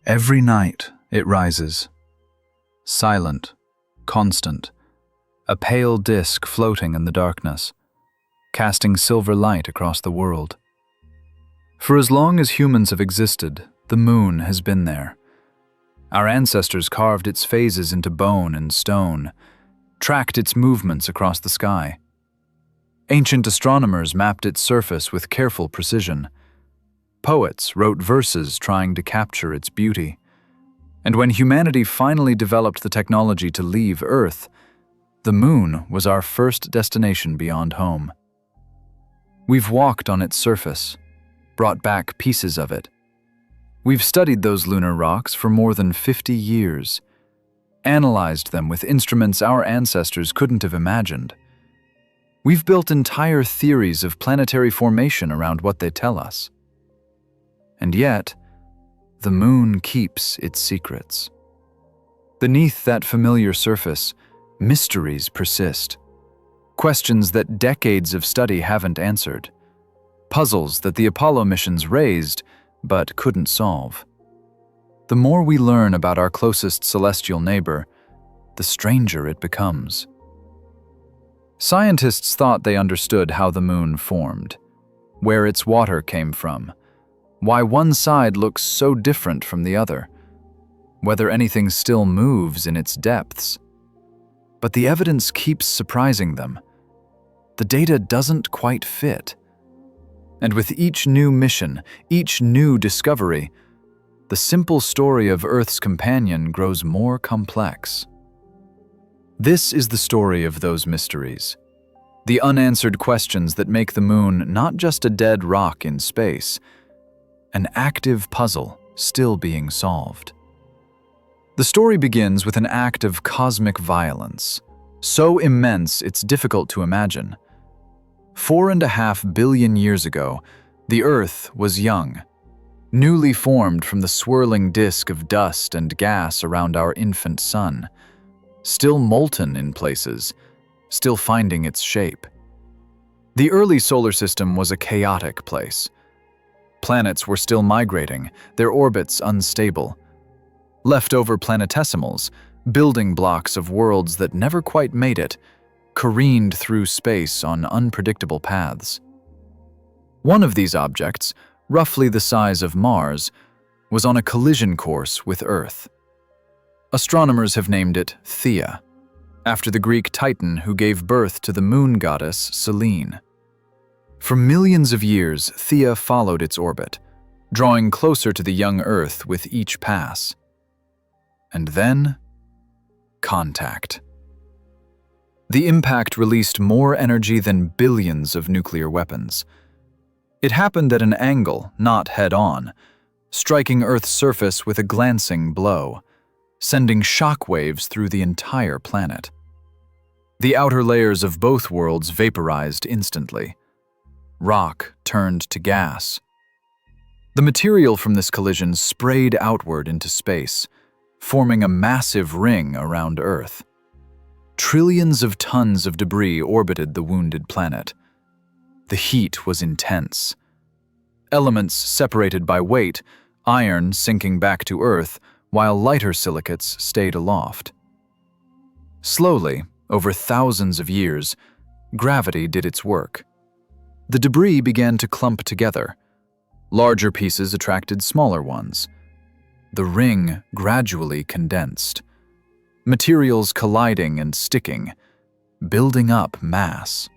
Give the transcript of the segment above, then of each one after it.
Every night it rises, silent, constant, a pale disk floating in the darkness, casting silver light across the world. For as long as humans have existed, the moon has been there. Our ancestors carved its phases into bone and stone, tracked its movements across the sky. Ancient astronomers mapped its surface with careful precision. Poets wrote verses trying to capture its beauty. And when humanity finally developed the technology to leave Earth, the moon was our first destination beyond home. We've walked on its surface, brought back pieces of it. We've studied those lunar rocks for more than 50 years, analyzed them with instruments our ancestors couldn't have imagined. We've built entire theories of planetary formation around what they tell us. And yet, the moon keeps its secrets. Beneath that familiar surface, mysteries persist. Questions that decades of study haven't answered. Puzzles that the Apollo missions raised but couldn't solve. The more we learn about our closest celestial neighbor, the stranger it becomes. Scientists thought they understood how the moon formed, where its water came from, why one side looks so different from the other, whether anything still moves in its depths. But the evidence keeps surprising them. The data doesn't quite fit. And with each new mission, each new discovery, the simple story of Earth's companion grows more complex. This is the story of those mysteries, the unanswered questions that make the moon not just a dead rock in space, an active puzzle still being solved. The story begins with an act of cosmic violence, so immense it's difficult to imagine. 4.5 billion years ago, the Earth was young, newly formed from the swirling disk of dust and gas around our infant sun, still molten in places, still finding its shape. The early solar system was a chaotic place. Planets were still migrating, their orbits unstable. Leftover planetesimals, building blocks of worlds that never quite made it, careened through space on unpredictable paths. One of these objects, roughly the size of Mars, was on a collision course with Earth. Astronomers have named it Theia, after the Greek Titan who gave birth to the moon goddess Selene. For millions of years, Theia followed its orbit, drawing closer to the young Earth with each pass. And then, contact. The impact released more energy than billions of nuclear weapons. It happened at an angle, not head-on, striking Earth's surface with a glancing blow, sending shock waves through the entire planet. The outer layers of both worlds vaporized instantly. Rock turned to gas. The material from this collision sprayed outward into space, forming a massive ring around Earth. Trillions of tons of debris orbited the wounded planet. The heat was intense. Elements separated by weight, iron sinking back to Earth, while lighter silicates stayed aloft. Slowly, over thousands of years, gravity did its work. The debris began to clump together. Larger pieces attracted smaller ones. The ring gradually condensed. Materials colliding and sticking, building up mass.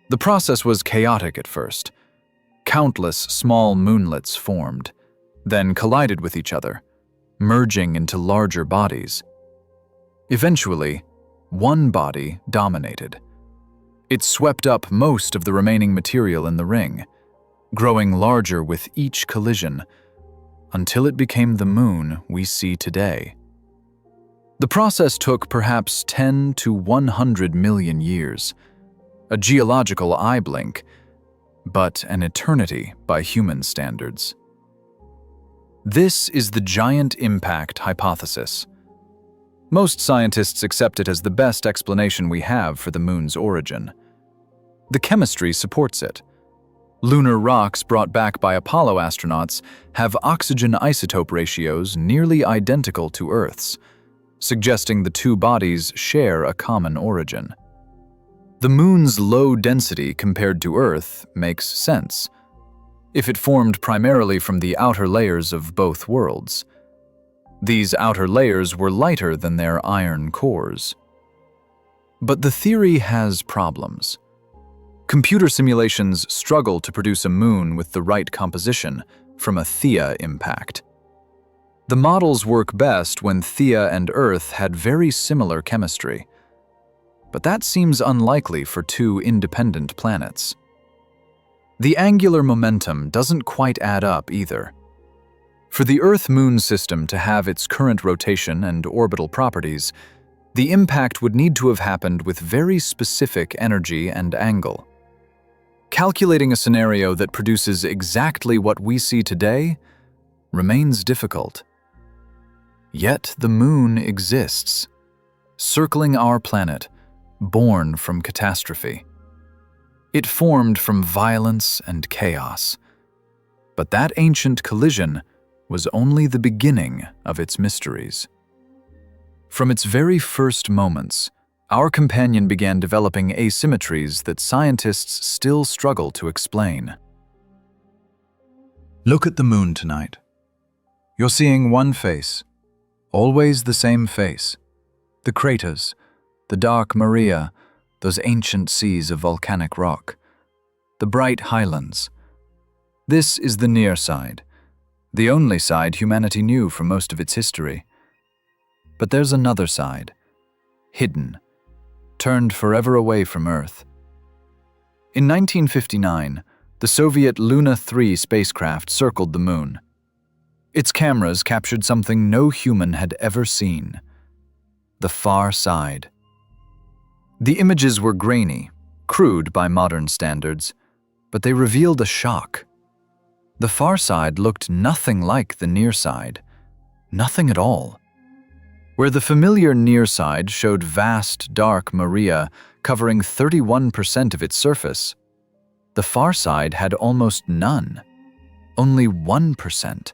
The process was chaotic at first. Countless small moonlets formed, then collided with each other, merging into larger bodies. Eventually, one body dominated. It swept up most of the remaining material in the ring, growing larger with each collision, until it became the moon we see today. The process took perhaps 10 to 100 million years, a geological eye blink, but an eternity by human standards. This is the giant impact hypothesis. Most scientists accept it as the best explanation we have for the moon's origin. The chemistry supports it. Lunar rocks brought back by Apollo astronauts have oxygen isotope ratios nearly identical to Earth's, suggesting the two bodies share a common origin. The Moon's low density compared to Earth makes sense, if it formed primarily from the outer layers of both worlds. These outer layers were lighter than their iron cores. But the theory has problems. Computer simulations struggle to produce a moon with the right composition from a Theia impact. The models work best when Theia and Earth had very similar chemistry, but that seems unlikely for two independent planets. The angular momentum doesn't quite add up either. For the Earth-Moon system to have its current rotation and orbital properties, the impact would need to have happened with very specific energy and angle. Calculating a scenario that produces exactly what we see today remains difficult. Yet the Moon exists, circling our planet, born from catastrophe. It formed from violence and chaos, but that ancient collision was only the beginning of its mysteries. From its very first moments, our companion began developing asymmetries that scientists still struggle to explain. Look at the Moon tonight. You're seeing one face, always the same face. The craters, the dark Maria, those ancient seas of volcanic rock, the bright highlands. This is the near side, the only side humanity knew for most of its history. But there's another side, hidden, turned forever away from Earth. In 1959, the Soviet Luna 3 spacecraft circled the Moon. Its cameras captured something no human had ever seen: the far side. The images were grainy, crude by modern standards, but they revealed a shock. The far side looked nothing like the near side, nothing at all. Where the familiar near side showed vast, dark Maria covering 31% of its surface, the far side had almost none, only 1%.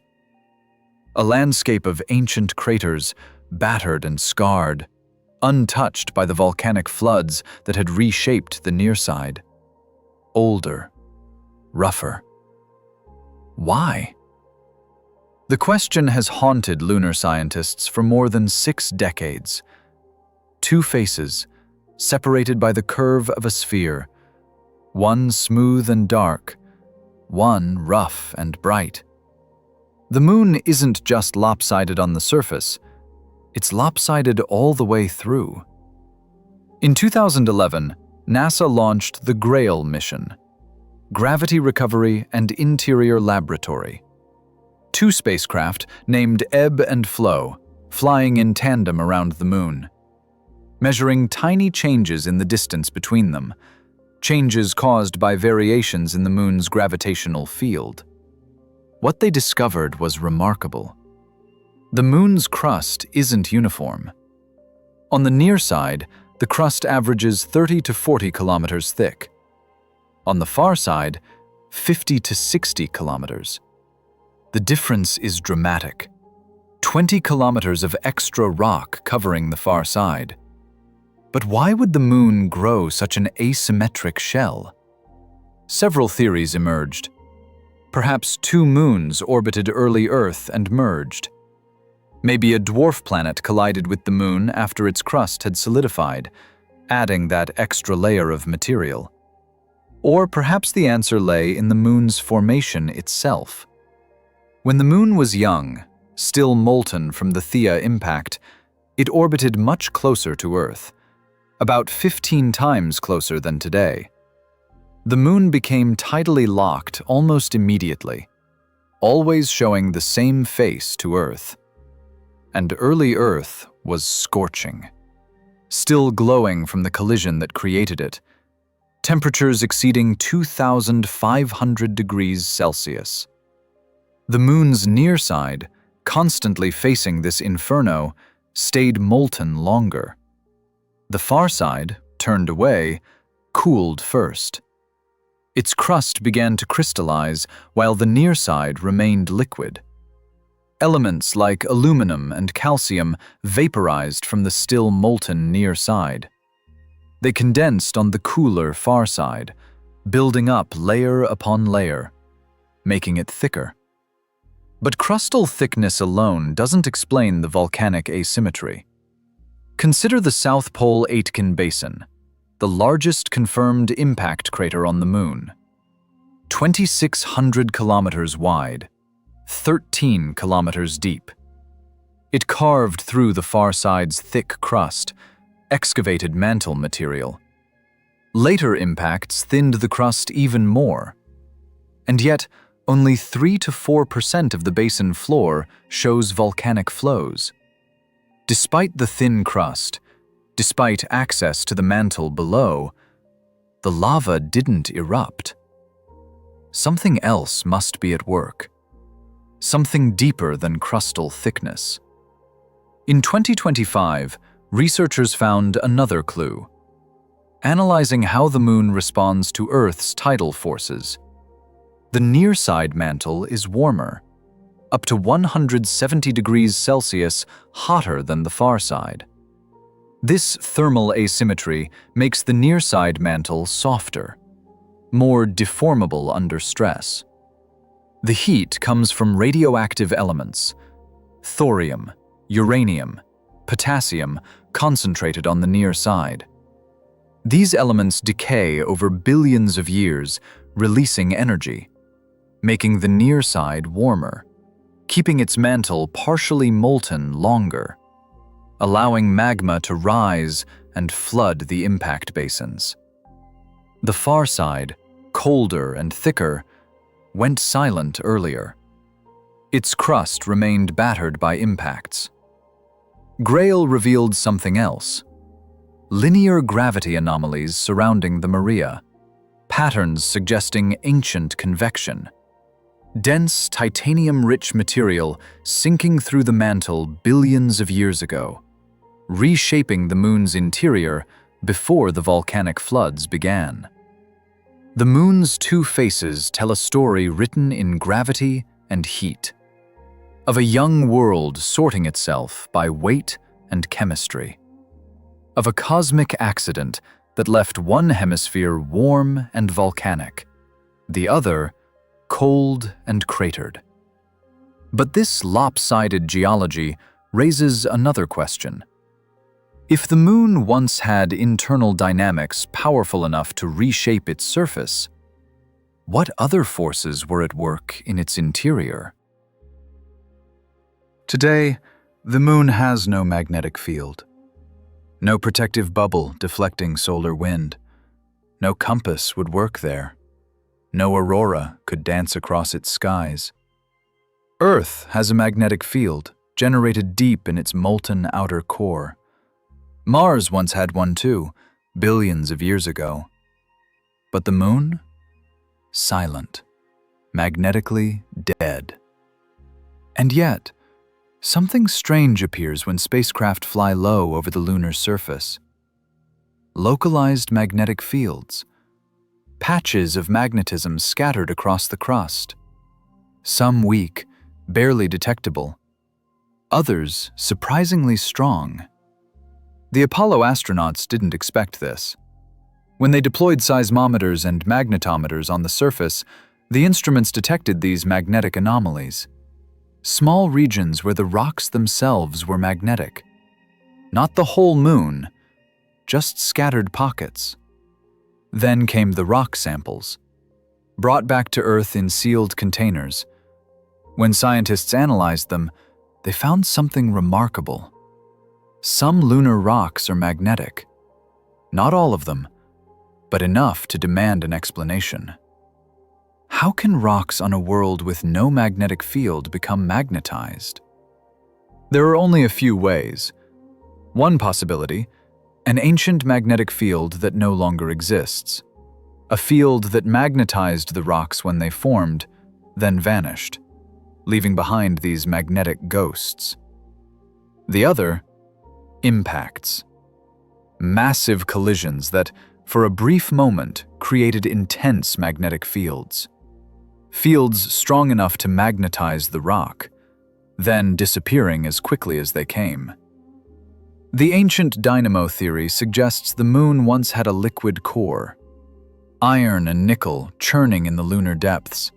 A landscape of ancient craters, battered and scarred, untouched by the volcanic floods that had reshaped the near side. Older, rougher. Why? The question has haunted lunar scientists for more than 6 decades. Two faces, separated by the curve of a sphere, one smooth and dark, one rough and bright. The Moon isn't just lopsided on the surface, it's lopsided all the way through. In 2011, NASA launched the GRAIL mission, Gravity Recovery and Interior Laboratory. 2 spacecraft named Ebb and Flow, flying in tandem around the Moon, measuring tiny changes in the distance between them, changes caused by variations in the Moon's gravitational field. What they discovered was remarkable. The Moon's crust isn't uniform. On the near side, the crust averages 30 to 40 kilometers thick. On the far side, 50 to 60 kilometers. The difference is dramatic. 20 kilometers of extra rock covering the far side. But why would the Moon grow such an asymmetric shell? Several theories emerged. Perhaps 2 moons orbited early Earth and merged. Maybe a dwarf planet collided with the Moon after its crust had solidified, adding that extra layer of material. Or perhaps the answer lay in the Moon's formation itself. When the Moon was young, still molten from the Theia impact, it orbited much closer to Earth, about 15 times closer than today. The Moon became tidally locked almost immediately, always showing the same face to Earth. And early Earth was scorching, still glowing from the collision that created it, temperatures exceeding 2,500 degrees Celsius. The Moon's near side, constantly facing this inferno, stayed molten longer. The far side, turned away, cooled first. Its crust began to crystallize while the near side remained liquid. Elements like aluminum and calcium vaporized from the still molten near side. They condensed on the cooler far side, building up layer upon layer, making it thicker. But crustal thickness alone doesn't explain the volcanic asymmetry. Consider the South Pole Aitken Basin, the largest confirmed impact crater on the Moon. 2,600 kilometers wide, 13 kilometers deep. It carved through the far side's thick crust, excavated mantle material. Later impacts thinned the crust even more. And yet, only 3 to 4% of the basin floor shows volcanic flows. Despite the thin crust, despite access to the mantle below, the lava didn't erupt. Something else must be at work. Something deeper than crustal thickness. In 2025, researchers found another clue. Analyzing how the Moon responds to Earth's tidal forces. The near-side mantle is warmer, up to 170 degrees Celsius hotter than the far side. This thermal asymmetry makes the near-side mantle softer, more deformable under stress. The heat comes from radioactive elements, thorium, uranium, potassium concentrated on the near side. These elements decay over billions of years, releasing energy, making the near side warmer, keeping its mantle partially molten longer, allowing magma to rise and flood the impact basins. The far side, colder and thicker, went silent earlier. Its crust remained battered by impacts. Grail revealed something else. Linear gravity anomalies surrounding the Maria, patterns suggesting ancient convection. Dense, titanium-rich material sinking through the mantle billions of years ago, reshaping the Moon's interior before the volcanic floods began. The Moon's two faces tell a story written in gravity and heat, of a young world sorting itself by weight and chemistry, of a cosmic accident that left one hemisphere warm and volcanic, the other cold and cratered. But this lopsided geology raises another question. If the Moon once had internal dynamics powerful enough to reshape its surface, what other forces were at work in its interior? Today, the Moon has no magnetic field, no protective bubble deflecting solar wind. No compass would work there. No aurora could dance across its skies. Earth has a magnetic field generated deep in its molten outer core. Mars once had one too, billions of years ago. But the Moon? Silent, magnetically dead. And yet, something strange appears when spacecraft fly low over the lunar surface. Localized magnetic fields, patches of magnetism scattered across the crust. Some weak, barely detectable. Others surprisingly strong. The Apollo astronauts didn't expect this. When they deployed seismometers and magnetometers on the surface, the instruments detected these magnetic anomalies. Small regions where the rocks themselves were magnetic. Not the whole Moon, just scattered pockets. Then came the rock samples, brought back to Earth in sealed containers. When scientists analyzed them, they found something remarkable. Some lunar rocks are magnetic. Not all of them, but enough to demand an explanation. How can rocks on a world with no magnetic field become magnetized? There are only a few ways. One possibility, an ancient magnetic field that no longer exists. A field that magnetized the rocks when they formed, then vanished, leaving behind these magnetic ghosts. The other, impacts. Massive collisions that, for a brief moment, created intense magnetic fields. Fields strong enough to magnetize the rock, then disappearing as quickly as they came. The ancient dynamo theory suggests the moon once had a liquid core, iron and nickel churning in the lunar depths,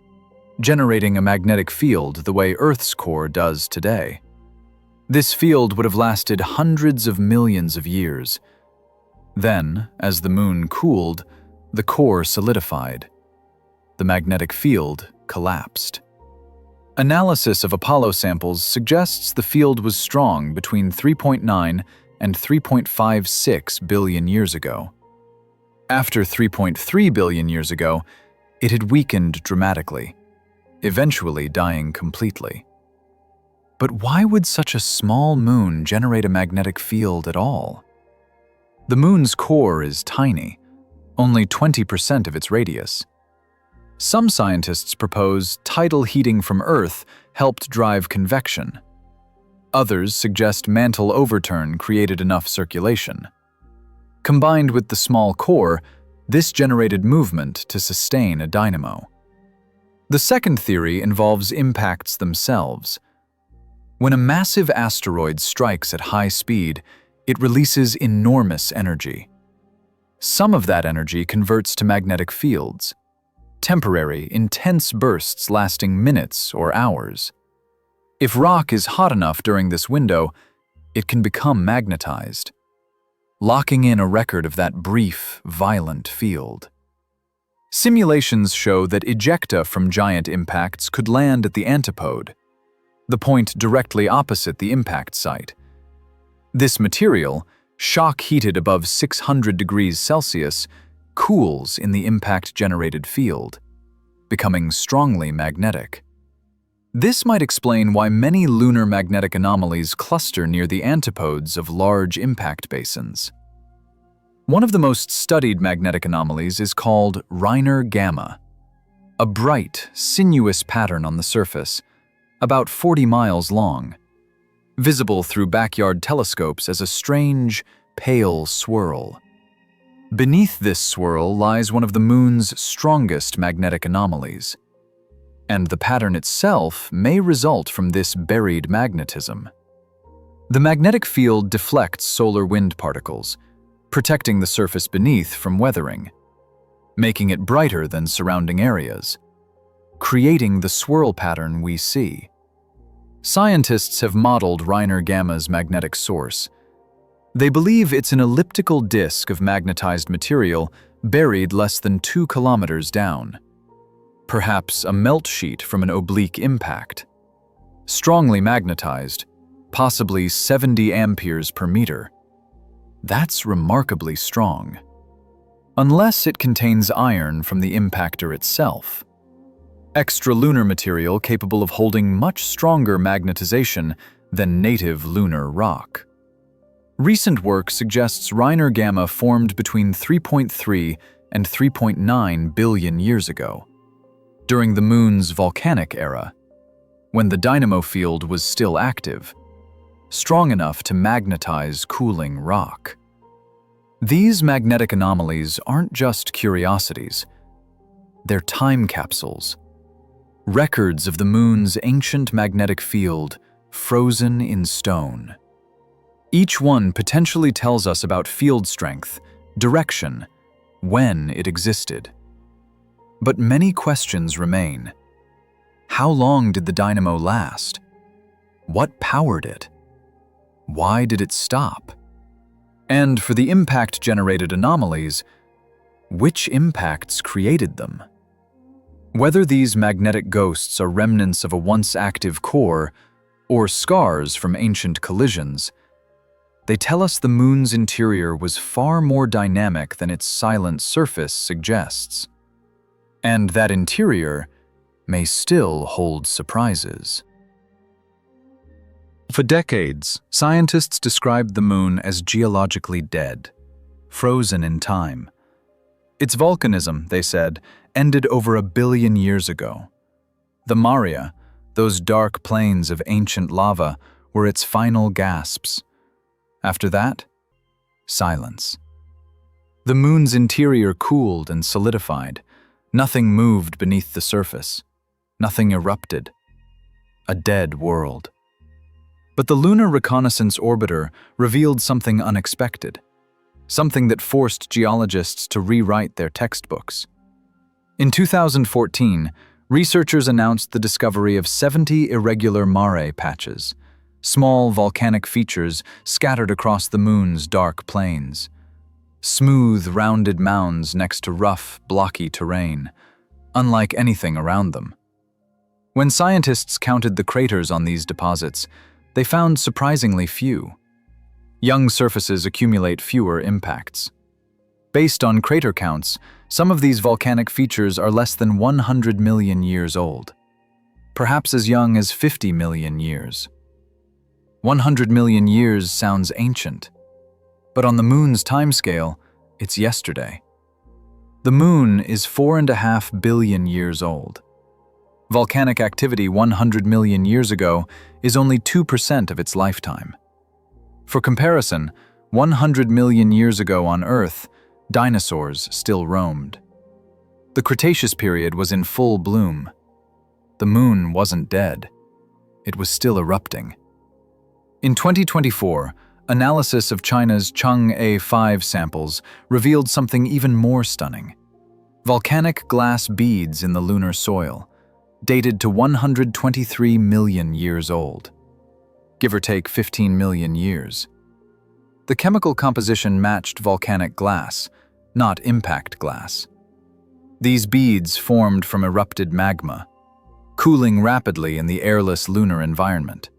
generating a magnetic field the way Earth's core does today. This field would have lasted hundreds of millions of years. Then, as the moon cooled, the core solidified. The magnetic field collapsed. Analysis of Apollo samples suggests the field was strong between 3.9 and 3.56 billion years ago. After 3.3 billion years ago, it had weakened dramatically, eventually dying completely. But why would such a small moon generate a magnetic field at all? The moon's core is tiny, only 20% of its radius. Some scientists propose tidal heating from Earth helped drive convection. Others suggest mantle overturn created enough circulation. Combined with the small core, this generated movement to sustain a dynamo. The second theory involves impacts themselves. When a massive asteroid strikes at high speed, it releases enormous energy. Some of that energy converts to magnetic fields, temporary, intense bursts lasting minutes or hours. If rock is hot enough during this window, it can become magnetized, locking in a record of that brief, violent field. Simulations show that ejecta from giant impacts could land at the antipode, the point directly opposite the impact site. This material, shock heated above 600 degrees Celsius, cools in the impact-generated field, becoming strongly magnetic. This might explain why many lunar magnetic anomalies cluster near the antipodes of large impact basins. One of the most studied magnetic anomalies is called Reiner Gamma, a bright, sinuous pattern on the surface, about 40 miles long, visible through backyard telescopes as a strange, pale swirl. Beneath this swirl lies one of the moon's strongest magnetic anomalies, and the pattern itself may result from this buried magnetism. The magnetic field deflects solar wind particles, protecting the surface beneath from weathering, making it brighter than surrounding areas, creating the swirl pattern we see. Scientists have modeled Reiner Gamma's magnetic source. They believe it's an elliptical disk of magnetized material buried less than 2 kilometers down. Perhaps a melt sheet from an oblique impact. Strongly magnetized, possibly 70 amperes per meter. That's remarkably strong. Unless it contains iron from the impactor itself. Extralunar material capable of holding much stronger magnetization than native lunar rock. Recent work suggests Reiner Gamma formed between 3.3 and 3.9 billion years ago, during the moon's volcanic era, when the dynamo field was still active, strong enough to magnetize cooling rock. These magnetic anomalies aren't just curiosities, they're time capsules, records of the moon's ancient magnetic field frozen in stone. Each one potentially tells us about field strength, direction, when it existed. But many questions remain. How long did the dynamo last? What powered it? Why did it stop? And for the impact-generated anomalies, which impacts created them? Whether these magnetic ghosts are remnants of a once-active core or scars from ancient collisions, they tell us the moon's interior was far more dynamic than its silent surface suggests. And that interior may still hold surprises. For decades, scientists described the moon as geologically dead, frozen in time. Its volcanism, they said, ended over 1 billion years ago. The Maria, those dark plains of ancient lava, were its final gasps. After that, silence. The moon's interior cooled and solidified. Nothing moved beneath the surface. Nothing erupted. A dead world. But the Lunar Reconnaissance Orbiter revealed something unexpected. Something that forced geologists to rewrite their textbooks. In 2014, researchers announced the discovery of 70 irregular mare patches, small volcanic features scattered across the moon's dark plains. Smooth, rounded mounds next to rough, blocky terrain, unlike anything around them. When scientists counted the craters on these deposits, they found surprisingly few. Young surfaces accumulate fewer impacts. Based on crater counts, some of these volcanic features are less than 100 million years old, perhaps as young as 50 million years. 100 million years sounds ancient, but on the moon's timescale, it's yesterday. The moon is 4.5 billion years old. Volcanic activity 100 million years ago is only 2% of its lifetime. For comparison, 100 million years ago on Earth, dinosaurs still roamed. The Cretaceous period was in full bloom. The moon wasn't dead. It was still erupting. In 2024, analysis of China's Chang'e 5 samples revealed something even more stunning. Volcanic glass beads in the lunar soil, dated to 123 million years old, give or take 15 million years. The chemical composition matched volcanic glass, not impact glass. These beads formed from erupted magma, cooling rapidly in the airless lunar environment.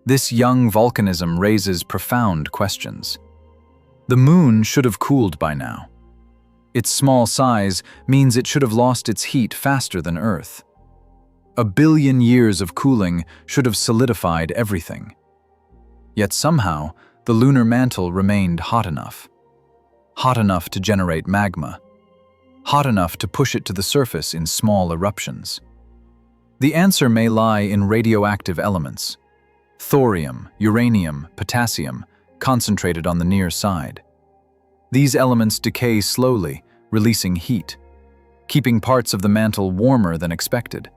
This young volcanism raises profound questions. The moon should have cooled by now. Its small size means it should have lost its heat faster than Earth. 1 billion years of cooling should have solidified everything. Yet somehow, the lunar mantle remained hot enough. Hot enough to generate magma. Hot enough to push it to the surface in small eruptions. The answer may lie in radioactive elements. Thorium, uranium, potassium, concentrated on the near side. These elements decay slowly, releasing heat, keeping parts of the mantle warmer than expected.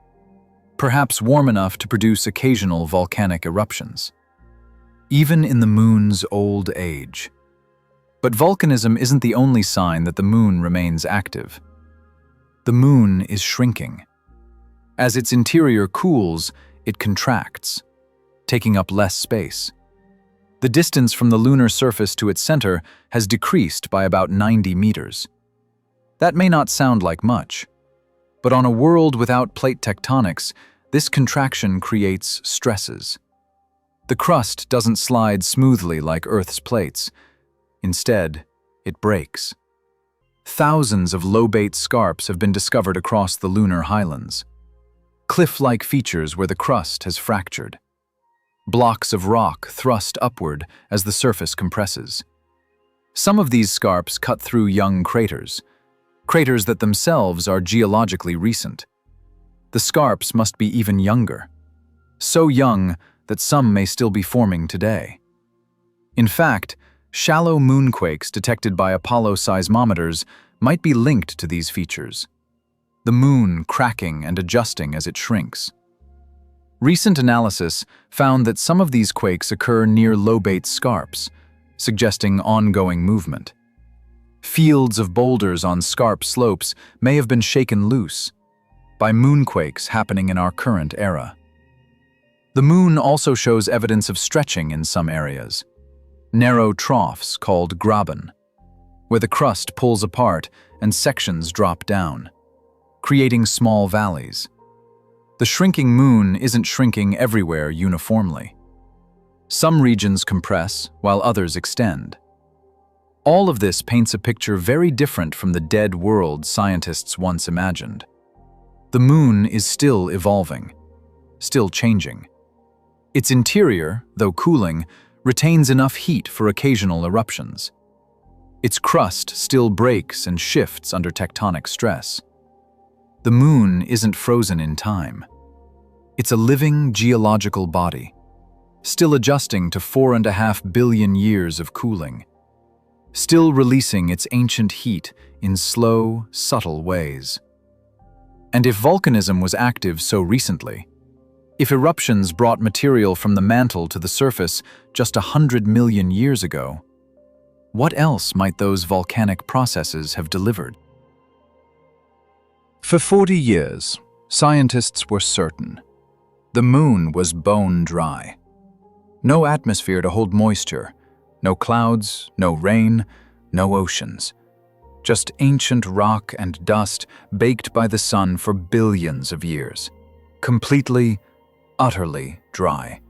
Perhaps warm enough to produce occasional volcanic eruptions. Even in the moon's old age. But volcanism isn't the only sign that the moon remains active. The moon is shrinking. As its interior cools, it contracts, taking up less space. The distance from the lunar surface to its center has decreased by about 90 meters. That may not sound like much, but on a world without plate tectonics, this contraction creates stresses. The crust doesn't slide smoothly like Earth's plates. Instead, it breaks. Thousands of lobate scarps have been discovered across the lunar highlands. Cliff-like features where the crust has fractured. Blocks of rock thrust upward as the surface compresses. Some of these scarps cut through young craters that themselves are geologically recent. The scarps must be even younger. So young that some may still be forming today. In fact, shallow moonquakes detected by Apollo seismometers might be linked to these features, the moon cracking and adjusting as it shrinks. Recent analysis found that some of these quakes occur near lobate scarps, suggesting ongoing movement. Fields of boulders on scarp slopes may have been shaken loose by moonquakes happening in our current era. The moon also shows evidence of stretching in some areas. Narrow troughs called graben, where the crust pulls apart and sections drop down, creating small valleys. The shrinking moon isn't shrinking everywhere uniformly. Some regions compress while others extend. All of this paints a picture very different from the dead world scientists once imagined. The moon is still evolving, still changing. Its interior, though cooling, retains enough heat for occasional eruptions. Its crust still breaks and shifts under tectonic stress. The moon isn't frozen in time. It's a living geological body, still adjusting to 4.5 billion years of cooling, still releasing its ancient heat in slow, subtle ways. And if volcanism was active so recently, if eruptions brought material from the mantle to the surface just 100 million years ago, what else might those volcanic processes have delivered? For 40 years, scientists were certain. The moon was bone dry. No atmosphere to hold moisture, no clouds, no rain, no oceans. Just ancient rock and dust baked by the sun for billions of years. Completely, utterly dry.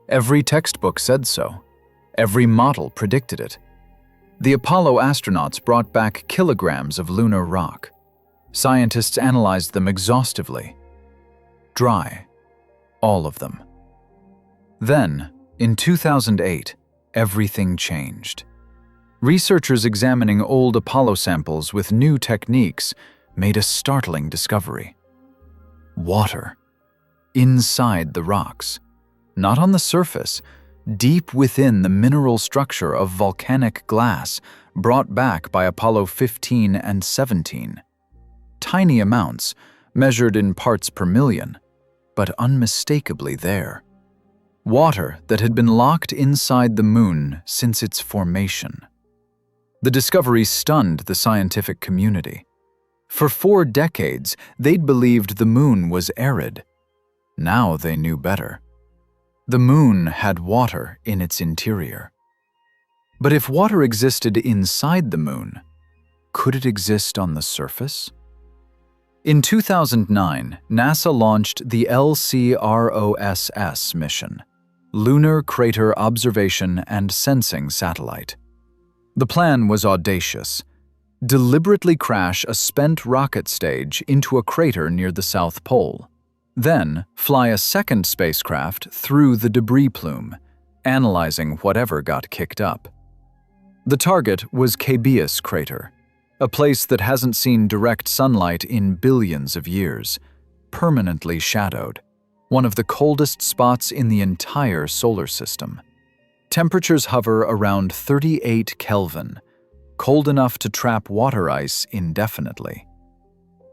Every textbook said so. Every model predicted it. The Apollo astronauts brought back kilograms of lunar rock. Scientists analyzed them exhaustively. Dry. All of them. Then, in 2008, everything changed. Researchers examining old Apollo samples with new techniques made a startling discovery. Water. Inside the rocks. Not on the surface, deep within the mineral structure of volcanic glass brought back by Apollo 15 and 17. Tiny amounts, measured in parts per million, but unmistakably there. Water that had been locked inside the moon since its formation. The discovery stunned the scientific community. For 4 decades, they'd believed the moon was arid. Now they knew better. The moon had water in its interior. But if water existed inside the moon, could it exist on the surface? In 2009, NASA launched the LCROSS mission, Lunar Crater Observation and Sensing Satellite. The plan was audacious. Deliberately crash a spent rocket stage into a crater near the South Pole. Then fly a second spacecraft through the debris plume, analyzing whatever got kicked up. The target was Cabeus Crater, a place that hasn't seen direct sunlight in billions of years, permanently shadowed, one of the coldest spots in the entire solar system. Temperatures hover around 38 Kelvin, cold enough to trap water ice indefinitely.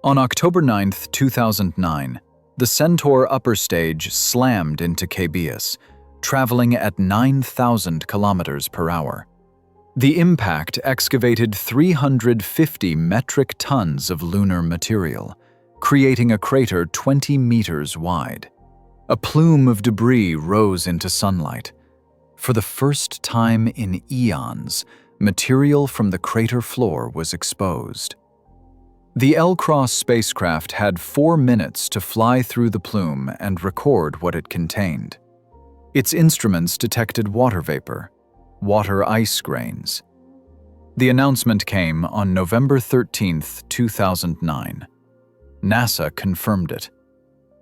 On October 9, 2009, the Centaur upper stage slammed into Cabeus, traveling at 9,000 kilometers per hour. The impact excavated 350 metric tons of lunar material, creating a crater 20 meters wide. A plume of debris rose into sunlight. For the first time in eons, material from the crater floor was exposed. The L-Cross spacecraft had 4 minutes to fly through the plume and record what it contained. Its instruments detected water vapor, water ice grains. The announcement came on November 13, 2009. NASA confirmed it.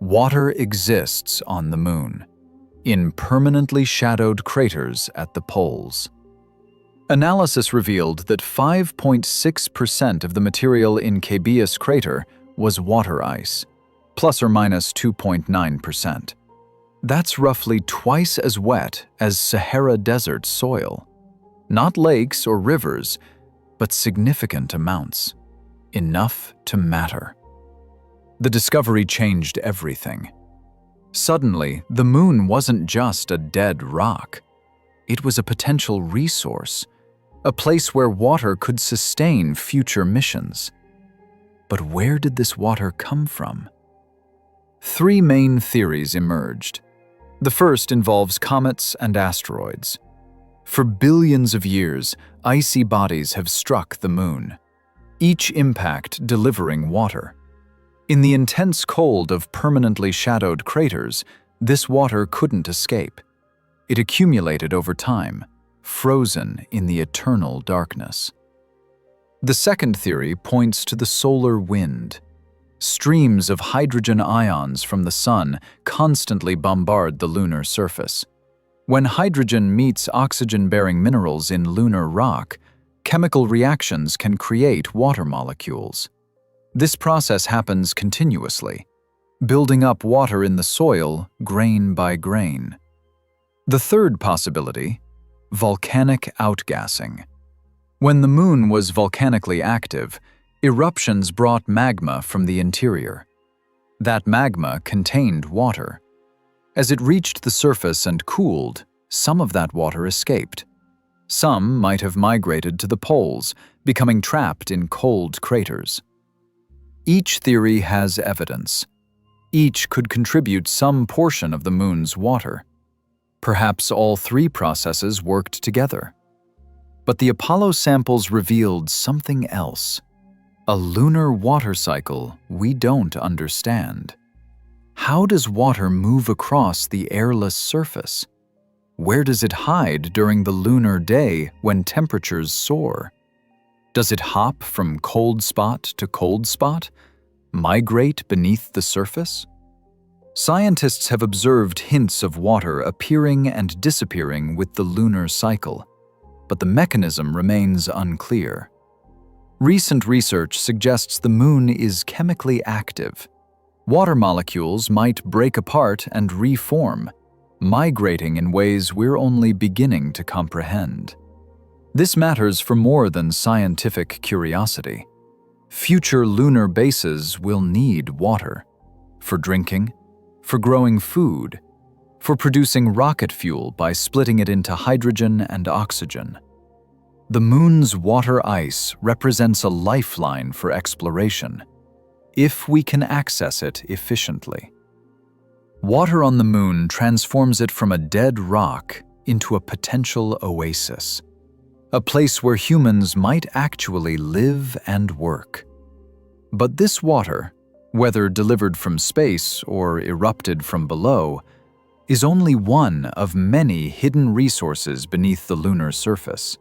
Water exists on the moon, in permanently shadowed craters at the poles. Analysis revealed that 5.6% of the material in Cabeus crater was water ice, plus or minus 2.9%. That's roughly twice as wet as Sahara Desert soil. Not lakes or rivers, but significant amounts. Enough to matter. The discovery changed everything. Suddenly, the moon wasn't just a dead rock. It was a potential resource, a place where water could sustain future missions. But where did this water come from? 3 main theories emerged. The first involves comets and asteroids. For billions of years, icy bodies have struck the moon, each impact delivering water. In the intense cold of permanently shadowed craters, this water couldn't escape. It accumulated over time, frozen in the eternal darkness. The second theory points to the solar wind. Streams of hydrogen ions from the sun constantly bombard the lunar surface. When hydrogen meets oxygen-bearing minerals in lunar rock, chemical reactions can create water molecules. This process happens continuously, building up water in the soil grain by grain. The third possibility, volcanic outgassing. When the moon was volcanically active, eruptions brought magma from the interior. That magma contained water. As it reached the surface and cooled, some of that water escaped. Some might have migrated to the poles, becoming trapped in cold craters. Each theory has evidence. Each could contribute some portion of the moon's water. Perhaps all three processes worked together. But the Apollo samples revealed something else. A lunar water cycle we don't understand. How does water move across the airless surface? Where does it hide during the lunar day when temperatures soar? Does it hop from cold spot to cold spot? Migrate beneath the surface? Scientists have observed hints of water appearing and disappearing with the lunar cycle, but the mechanism remains unclear. Recent research suggests the moon is chemically active. Water molecules might break apart and reform, migrating in ways we're only beginning to comprehend. This matters for more than scientific curiosity. Future lunar bases will need water for drinking, for growing food, for producing rocket fuel by splitting it into hydrogen and oxygen. The moon's water ice represents a lifeline for exploration, if we can access it efficiently. Water on the moon transforms it from a dead rock into a potential oasis, a place where humans might actually live and work. But this water, whether delivered from space or erupted from below, is only one of many hidden resources beneath the lunar surface.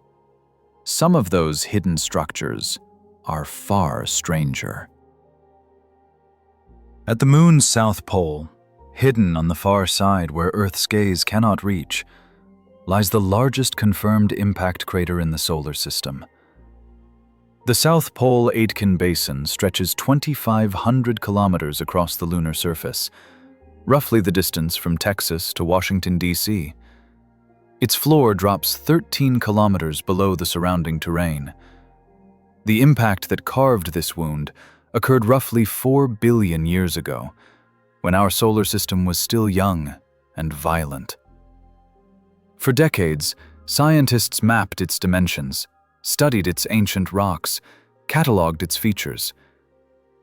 Some of those hidden structures are far stranger. At the moon's south pole, hidden on the far side where Earth's gaze cannot reach, lies the largest confirmed impact crater in the solar system. The South Pole Aitken Basin stretches 2,500 kilometers across the lunar surface, roughly the distance from Texas to Washington, D.C. Its floor drops 13 kilometers below the surrounding terrain. The impact that carved this wound occurred roughly 4 billion years ago, when our solar system was still young and violent. For decades, scientists mapped its dimensions, studied its ancient rocks, cataloged its features.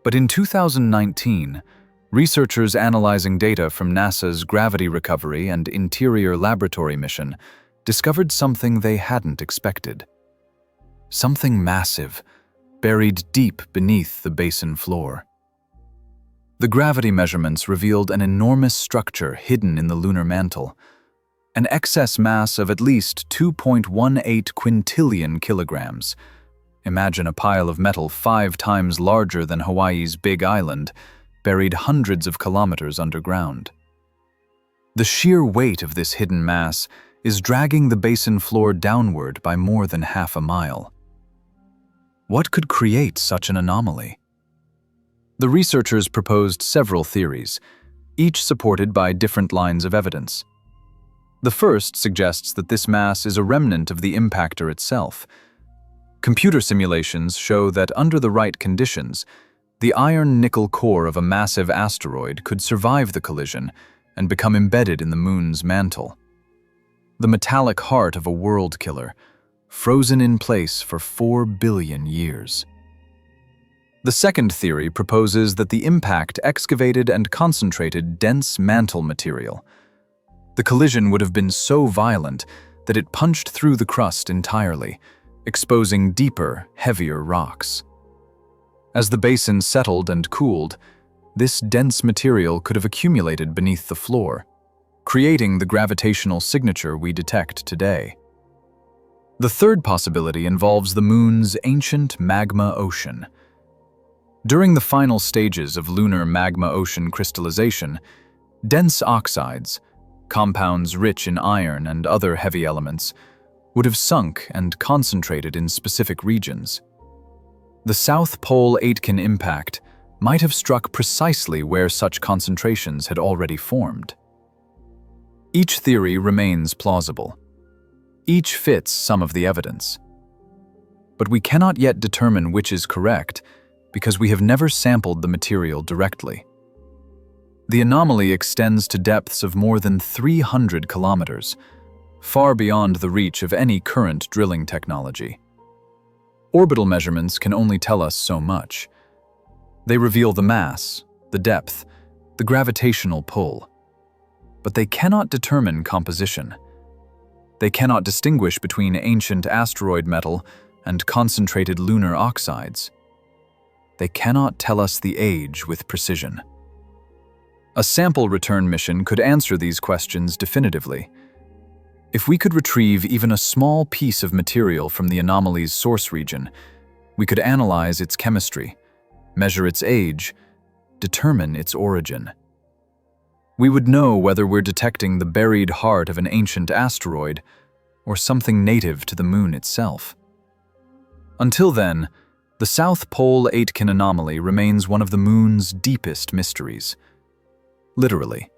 But in 2019, researchers analyzing data from NASA's Gravity Recovery and Interior Laboratory mission discovered something they hadn't expected. Something massive, buried deep beneath the basin floor. The gravity measurements revealed an enormous structure hidden in the lunar mantle, an excess mass of at least 2.18 quintillion kilograms. Imagine a pile of metal 5 times larger than Hawaii's Big Island, buried hundreds of kilometers underground. The sheer weight of this hidden mass is dragging the basin floor downward by more than half a mile. What could create such an anomaly? The researchers proposed several theories, each supported by different lines of evidence. The first suggests that this mass is a remnant of the impactor itself. Computer simulations show that under the right conditions, the iron-nickel core of a massive asteroid could survive the collision and become embedded in the moon's mantle. The metallic heart of a world killer, frozen in place for 4 billion years. The second theory proposes that the impact excavated and concentrated dense mantle material. The collision would have been so violent that it punched through the crust entirely, exposing deeper, heavier rocks. As the basin settled and cooled, this dense material could have accumulated beneath the floor, creating the gravitational signature we detect today. The third possibility involves the moon's ancient magma ocean. During the final stages of lunar magma ocean crystallization, dense oxides, compounds rich in iron and other heavy elements, would have sunk and concentrated in specific regions. The South Pole Aitken impact might have struck precisely where such concentrations had already formed. Each theory remains plausible. Each fits some of the evidence. but we cannot yet determine which is correct because we have never sampled the material directly. The anomaly extends to depths of more than 300 kilometers, far beyond the reach of any current drilling technology. Orbital measurements can only tell us so much. They reveal the mass, the depth, the gravitational pull, but they cannot determine composition. They cannot distinguish between ancient asteroid metal and concentrated lunar oxides. They cannot tell us the age with precision. A sample return mission could answer these questions definitively. If we could retrieve even a small piece of material from the anomaly's source region, we could analyze its chemistry, measure its age, determine its origin. We would know whether we're detecting the buried heart of an ancient asteroid or something native to the Moon itself. Until then, the South Pole Aitken anomaly remains one of the Moon's deepest mysteries. Literally.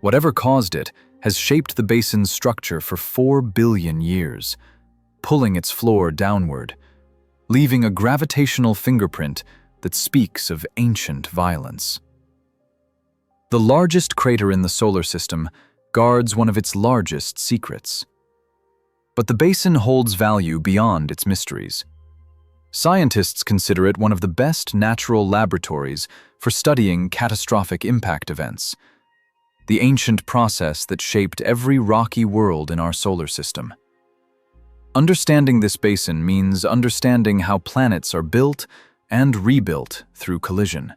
Whatever caused it has shaped the basin's structure for 4 billion years, pulling its floor downward, leaving a gravitational fingerprint that speaks of ancient violence. The largest crater in the solar system guards one of its largest secrets. But the basin holds value beyond its mysteries. Scientists consider it one of the best natural laboratories for studying catastrophic impact events, the ancient process that shaped every rocky world in our solar system. Understanding this basin means understanding how planets are built and rebuilt through collision.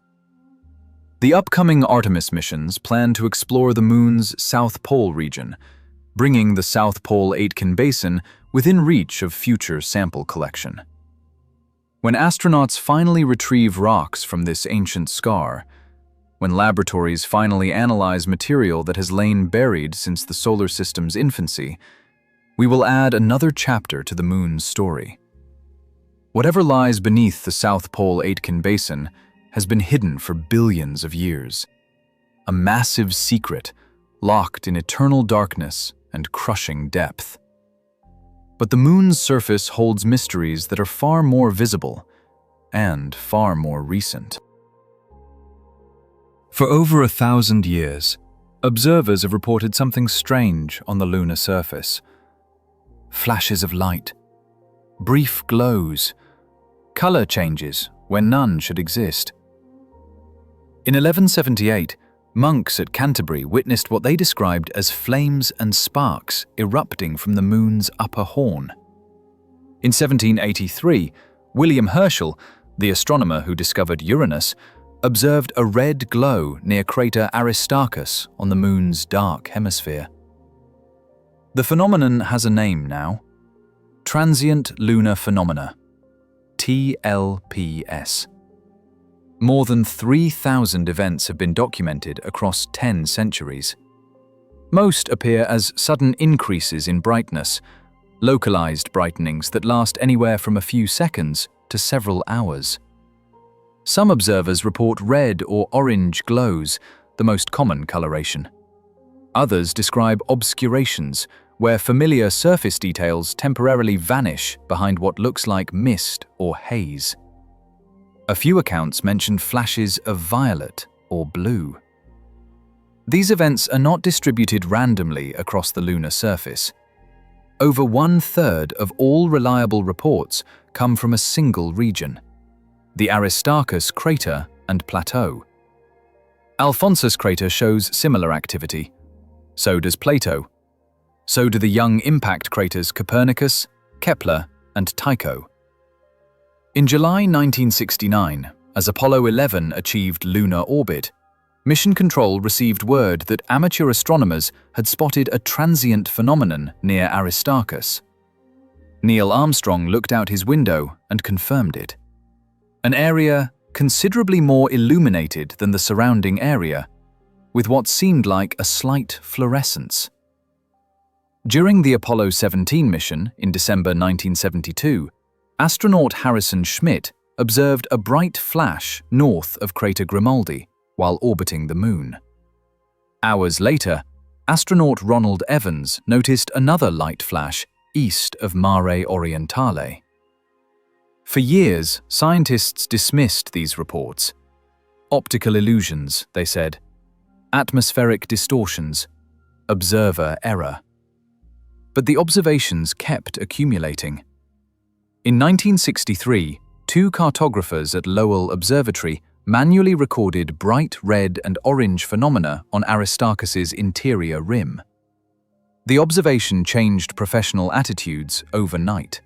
The upcoming Artemis missions plan to explore the Moon's South Pole region, bringing the South Pole Aitken Basin within reach of future sample collection. When astronauts finally retrieve rocks from this ancient scar, when laboratories finally analyze material that has lain buried since the solar system's infancy, we will add another chapter to the Moon's story. Whatever lies beneath the South Pole Aitken Basin has been hidden for billions of years. A massive secret, locked in eternal darkness and crushing depth. But the Moon's surface holds mysteries that are far more visible and far more recent. For over 1,000 years, observers have reported something strange on the lunar surface. Flashes of light, brief glows, color changes where none should exist. In 1178, monks at Canterbury witnessed what they described as flames and sparks erupting from the Moon's upper horn. In 1783, William Herschel, the astronomer who discovered Uranus, observed a red glow near crater Aristarchus on the Moon's dark hemisphere. The phenomenon has a name now: Transient Lunar Phenomena, TLPS. More than 3,000 events have been documented across 10 centuries. Most appear as sudden increases in brightness, localized brightenings that last anywhere from a few seconds to several hours. Some observers report red or orange glows, the most common coloration. Others describe obscurations, where familiar surface details temporarily vanish behind what looks like mist or haze. A few accounts mention flashes of violet or blue. These events are not distributed randomly across the lunar surface. Over 1/3 of all reliable reports come from a single region: the Aristarchus crater and plateau. Alphonsus crater shows similar activity. So does Plato. So do the young impact craters Copernicus, Kepler, and Tycho. In July 1969, as Apollo 11 achieved lunar orbit, Mission Control received word that amateur astronomers had spotted a transient phenomenon near Aristarchus. Neil Armstrong looked out his window and confirmed it. An area considerably more illuminated than the surrounding area, with what seemed like a slight fluorescence. During the Apollo 17 mission in December 1972, astronaut Harrison Schmitt observed a bright flash north of crater Grimaldi while orbiting the Moon. Hours later, astronaut Ronald Evans noticed another light flash east of Mare Orientale. For years, scientists dismissed these reports. Optical illusions, they said. Atmospheric distortions. Observer error. But the observations kept accumulating. In 1963, 2 cartographers at Lowell Observatory manually recorded bright red and orange phenomena on Aristarchus's interior rim. The observation changed professional attitudes overnight.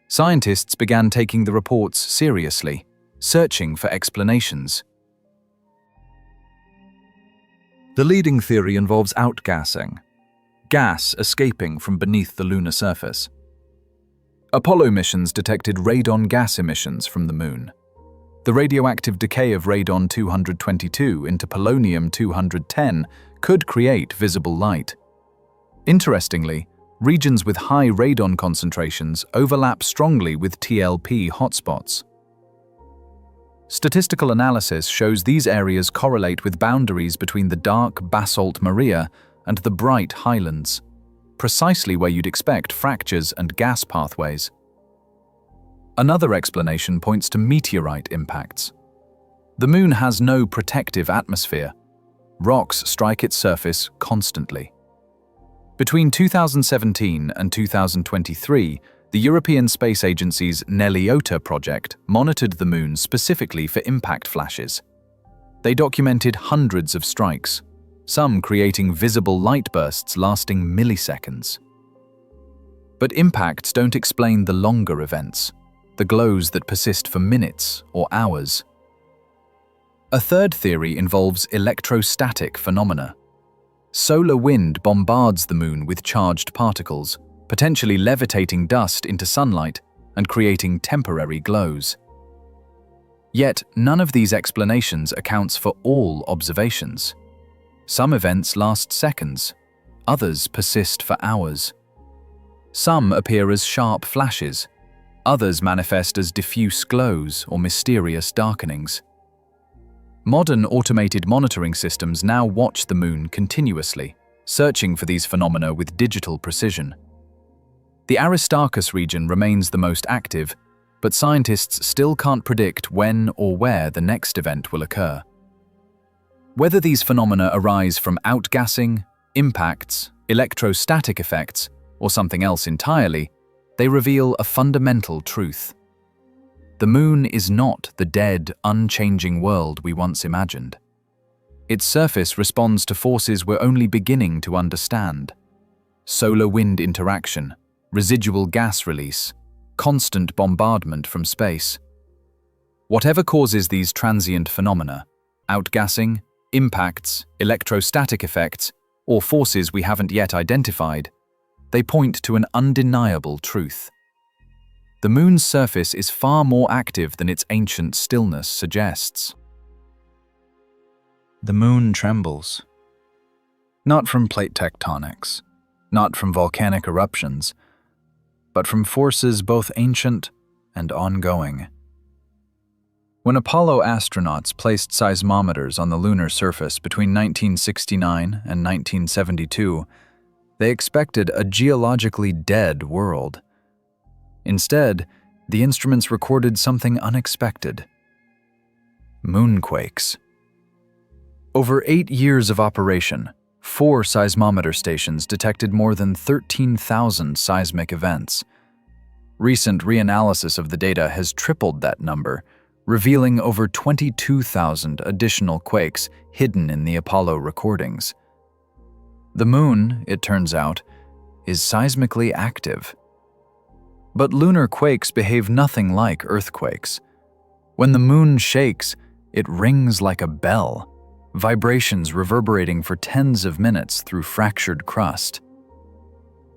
Scientists began taking the reports seriously, searching for explanations. The leading theory involves outgassing, gas escaping from beneath the lunar surface. Apollo missions detected radon gas emissions from the Moon. The radioactive decay of radon-222 into polonium-210 could create visible light. Interestingly, regions with high radon concentrations overlap strongly with TLP hotspots. Statistical analysis shows these areas correlate with boundaries between the dark basalt maria and the bright highlands, precisely where you'd expect fractures and gas pathways. Another explanation points to meteorite impacts. The Moon has no protective atmosphere. Rocks strike its surface constantly. Between 2017 and 2023, the European Space Agency's Neliota project monitored the Moon specifically for impact flashes. They documented hundreds of strikes, some creating visible light bursts lasting milliseconds. But impacts don't explain the longer events, the glows that persist for minutes or hours. A third theory involves electrostatic phenomena. Solar wind bombards the Moon with charged particles, potentially levitating dust into sunlight and creating temporary glows. Yet, none of these explanations accounts for all observations. Some events last seconds, others persist for hours. Some appear as sharp flashes, others manifest as diffuse glows or mysterious darkenings. Modern automated monitoring systems now watch the Moon continuously, searching for these phenomena with digital precision. The Aristarchus region remains the most active, but scientists still can't predict when or where the next event will occur. Whether these phenomena arise from outgassing, impacts, electrostatic effects, or something else entirely, they reveal a fundamental truth. The Moon is not the dead, unchanging world we once imagined. Its surface responds to forces we're only beginning to understand. Solar wind interaction, residual gas release, constant bombardment from space. Whatever causes these transient phenomena, outgassing, impacts, electrostatic effects, or forces we haven't yet identified, they point to an undeniable truth. The Moon's surface is far more active than its ancient stillness suggests. The Moon trembles. Not from plate tectonics, not from volcanic eruptions, but from forces both ancient and ongoing. When Apollo astronauts placed seismometers on the lunar surface between 1969 and 1972, they expected a geologically dead world. Instead, the instruments recorded something unexpected: moonquakes. Over 8 years of operation, 4 seismometer stations detected more than 13,000 seismic events. Recent reanalysis of the data has tripled that number, revealing over 22,000 additional quakes hidden in the Apollo recordings. The Moon, it turns out, is seismically active. But lunar quakes behave nothing like earthquakes. When the Moon shakes, it rings like a bell, vibrations reverberating for tens of minutes through fractured crust.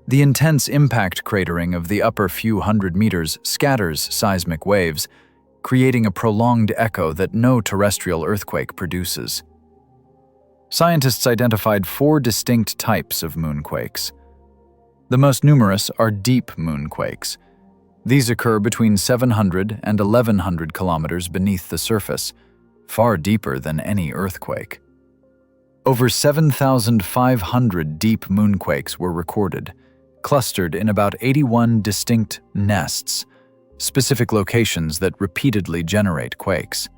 The intense impact cratering of the upper few hundred meters scatters seismic waves, creating a prolonged echo that no terrestrial earthquake produces. Scientists identified 4 distinct types of moonquakes. The most numerous are deep moonquakes. These occur between 700 and 1,100 kilometers beneath the surface, far deeper than any earthquake. Over 7,500 deep moonquakes were recorded, clustered in about 81 distinct nests, specific locations that repeatedly generate quakes.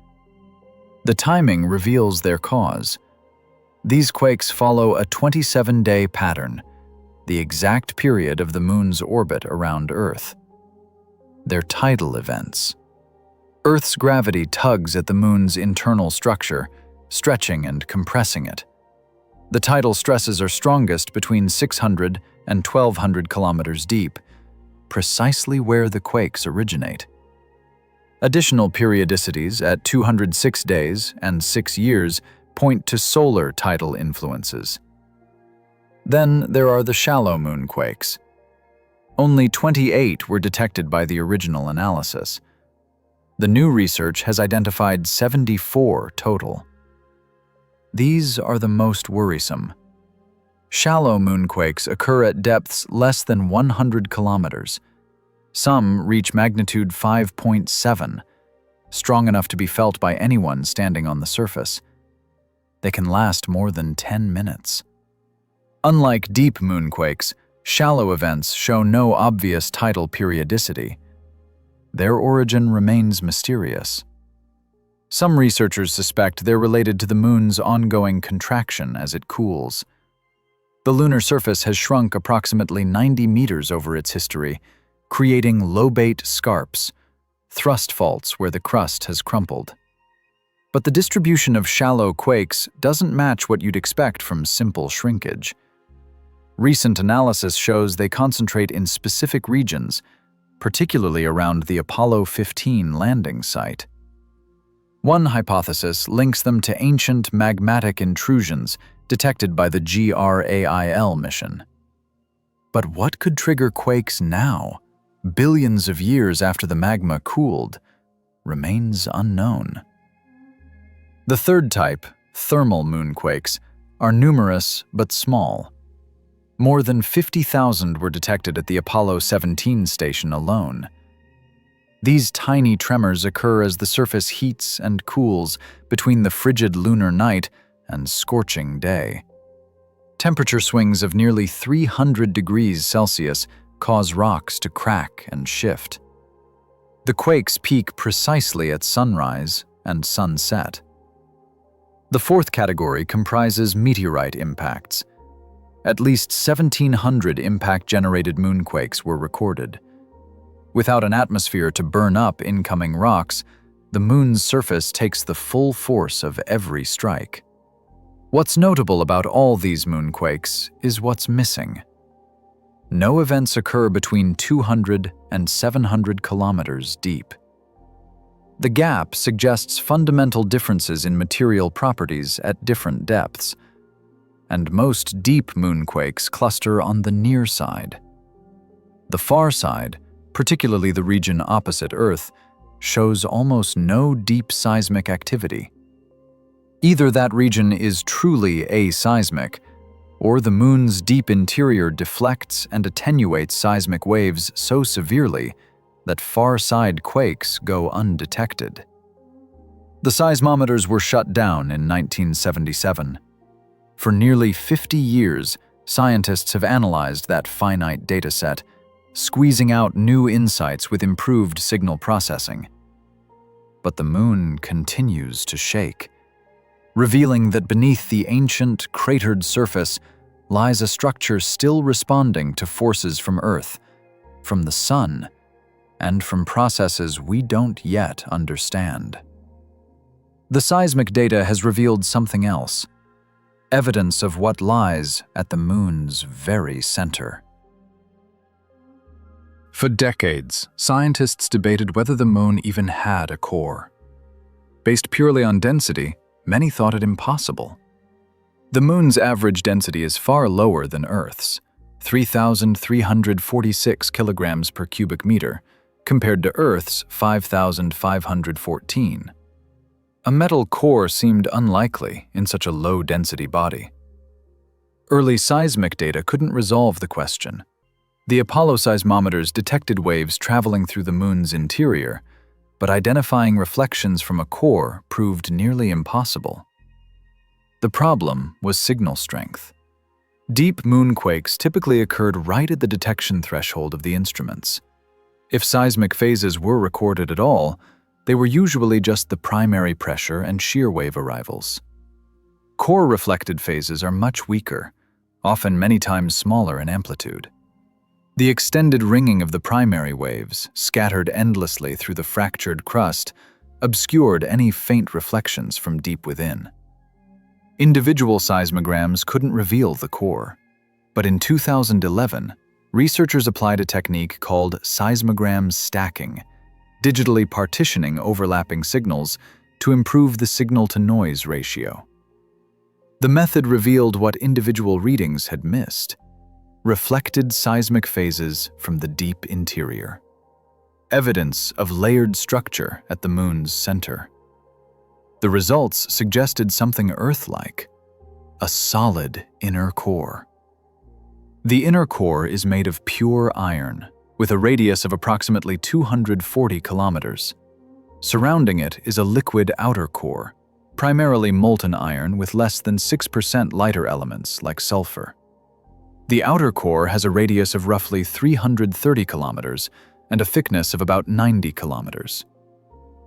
The timing reveals their cause. These quakes follow a 27-day pattern, the exact period of the Moon's orbit around Earth. They're tidal events. Earth's gravity tugs at the Moon's internal structure, stretching and compressing it. The tidal stresses are strongest between 600 and 1,200 kilometers deep, precisely where the quakes originate. Additional periodicities at 206 days and 6 years point to solar tidal influences. Then there are the shallow moonquakes. Only 28 were detected by the original analysis. The new research has identified 74 total. These are the most worrisome. Shallow moonquakes occur at depths less than 100 kilometers. Some reach magnitude 5.7, strong enough to be felt by anyone standing on the surface. They can last more than 10 minutes. Unlike deep moonquakes, shallow events show no obvious tidal periodicity. Their origin remains mysterious. Some researchers suspect they're related to the Moon's ongoing contraction as it cools. The lunar surface has shrunk approximately 90 meters over its history, creating lobate scarps, thrust faults where the crust has crumpled. But the distribution of shallow quakes doesn't match what you'd expect from simple shrinkage. Recent analysis shows they concentrate in specific regions, particularly around the Apollo 15 landing site. One hypothesis links them to ancient magmatic intrusions detected by the GRAIL mission. But what could trigger quakes now, billions of years after the magma cooled, remains unknown. The third type, thermal moonquakes, are numerous but small. More than 50,000 were detected at the Apollo 17 station alone. These tiny tremors occur as the surface heats and cools between the frigid lunar night and scorching day. Temperature swings of nearly 300 degrees Celsius cause rocks to crack and shift. The quakes peak precisely at sunrise and sunset. The fourth category comprises meteorite impacts. At least 1,700 impact-generated moonquakes were recorded. Without an atmosphere to burn up incoming rocks, the Moon's surface takes the full force of every strike. What's notable about all these moonquakes is what's missing. No events occur between 200 and 700 kilometers deep. The gap suggests fundamental differences in material properties at different depths, and most deep moonquakes cluster on the near side. The far side, particularly the region opposite Earth, shows almost no deep seismic activity. Either that region is truly aseismic, or the Moon's deep interior deflects and attenuates seismic waves so severely that far-side quakes go undetected. The seismometers were shut down in 1977. For nearly 50 years, scientists have analyzed that finite dataset, squeezing out new insights with improved signal processing. But the Moon continues to shake, revealing that beneath the ancient, cratered surface lies a structure still responding to forces from Earth, from the Sun, and from processes we don't yet understand. The seismic data has revealed something else, evidence of what lies at the Moon's very center. For decades, scientists debated whether the Moon even had a core. Based purely on density, many thought it impossible. The Moon's average density is far lower than Earth's, 3,346 kilograms per cubic meter, compared to Earth's 5,514. A metal core seemed unlikely in such a low-density body. Early seismic data couldn't resolve the question. The Apollo seismometers detected waves traveling through the Moon's interior, but identifying reflections from a core proved nearly impossible. The problem was signal strength. Deep moonquakes typically occurred right at the detection threshold of the instruments. If seismic phases were recorded at all, they were usually just the primary pressure and shear wave arrivals. Core reflected phases are much weaker, often many times smaller in amplitude. The extended ringing of the primary waves, scattered endlessly through the fractured crust, obscured any faint reflections from deep within. Individual seismograms couldn't reveal the core, but in 2011, researchers applied a technique called seismogram stacking, digitally partitioning overlapping signals to improve the signal-to-noise ratio. The method revealed what individual readings had missed: reflected seismic phases from the deep interior. Evidence of layered structure at the moon's center. The results suggested something Earth-like: a solid inner core. The inner core is made of pure iron, with a radius of approximately 240 kilometers. Surrounding it is a liquid outer core, primarily molten iron with less than 6% lighter elements like sulfur. The outer core has a radius of roughly 330 kilometers and a thickness of about 90 kilometers.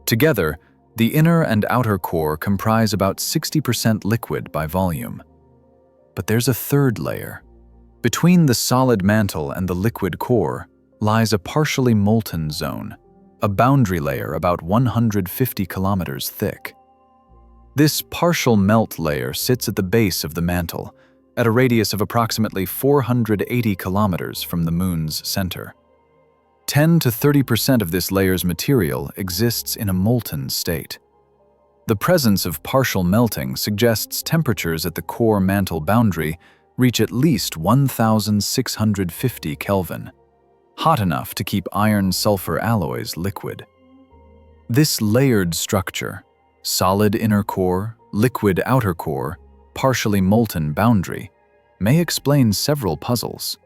Together, the inner and outer core comprise about 60% liquid by volume. But there's a third layer. Between the solid mantle and the liquid core lies a partially molten zone, a boundary layer about 150 kilometers thick. This partial melt layer sits at the base of the mantle, at a radius of approximately 480 kilometers from the moon's center. 10 to 30% of this layer's material exists in a molten state. The presence of partial melting suggests temperatures at the core mantle boundary reach at least 1,650 Kelvin, hot enough to keep iron-sulfur alloys liquid. This layered structure, solid inner core, liquid outer core, partially molten boundary, may explain several puzzles.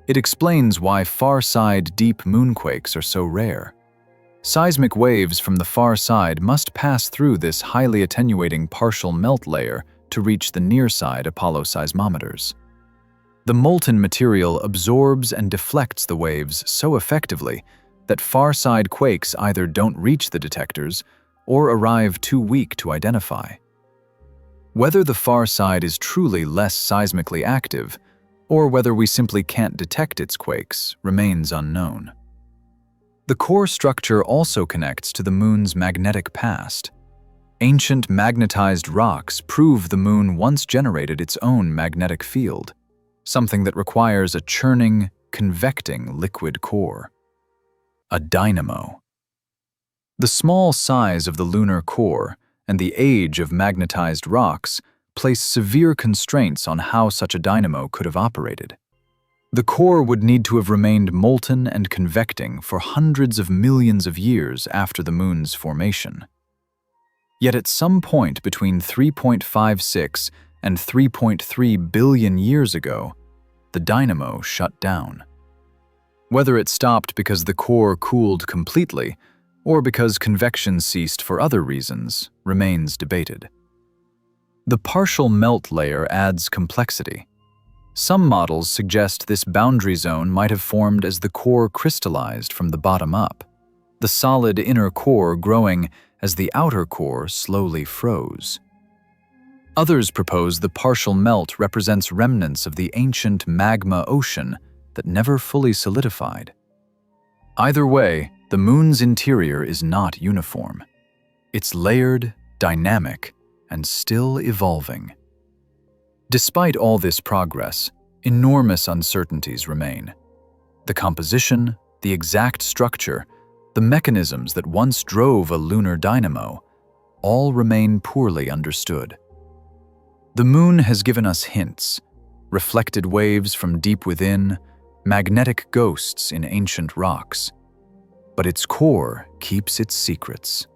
It explains why far-side deep moonquakes are so rare. Seismic waves from the far side must pass through this highly attenuating partial melt layer to reach the near-side Apollo seismometers. The molten material absorbs and deflects the waves so effectively that far-side quakes either don't reach the detectors or arrive too weak to identify. Whether the far side is truly less seismically active, or whether we simply can't detect its quakes, remains unknown. The core structure also connects to the moon's magnetic past. Ancient magnetized rocks prove the moon once generated its own magnetic field, something that requires a churning, convecting liquid core. A dynamo. The small size of the lunar core and the age of magnetized rocks place severe constraints on how such a dynamo could have operated. The core would need to have remained molten and convecting for hundreds of millions of years after the moon's formation. Yet at some point between 3.56 and 3.3 billion years ago, the dynamo shut down. Whether it stopped because the core cooled completely or because convection ceased for other reasons remains debated. The partial melt layer adds complexity. Some models suggest this boundary zone might have formed as the core crystallized from the bottom up, the solid inner core growing as the outer core slowly froze. Others propose the partial melt represents remnants of the ancient magma ocean that never fully solidified. Either way, the moon's interior is not uniform. It's layered, dynamic, and still evolving. Despite all this progress, enormous uncertainties remain. The composition, the exact structure, the mechanisms that once drove a lunar dynamo, all remain poorly understood. The moon has given us hints: reflected waves from deep within, magnetic ghosts in ancient rocks. But its core keeps its secrets.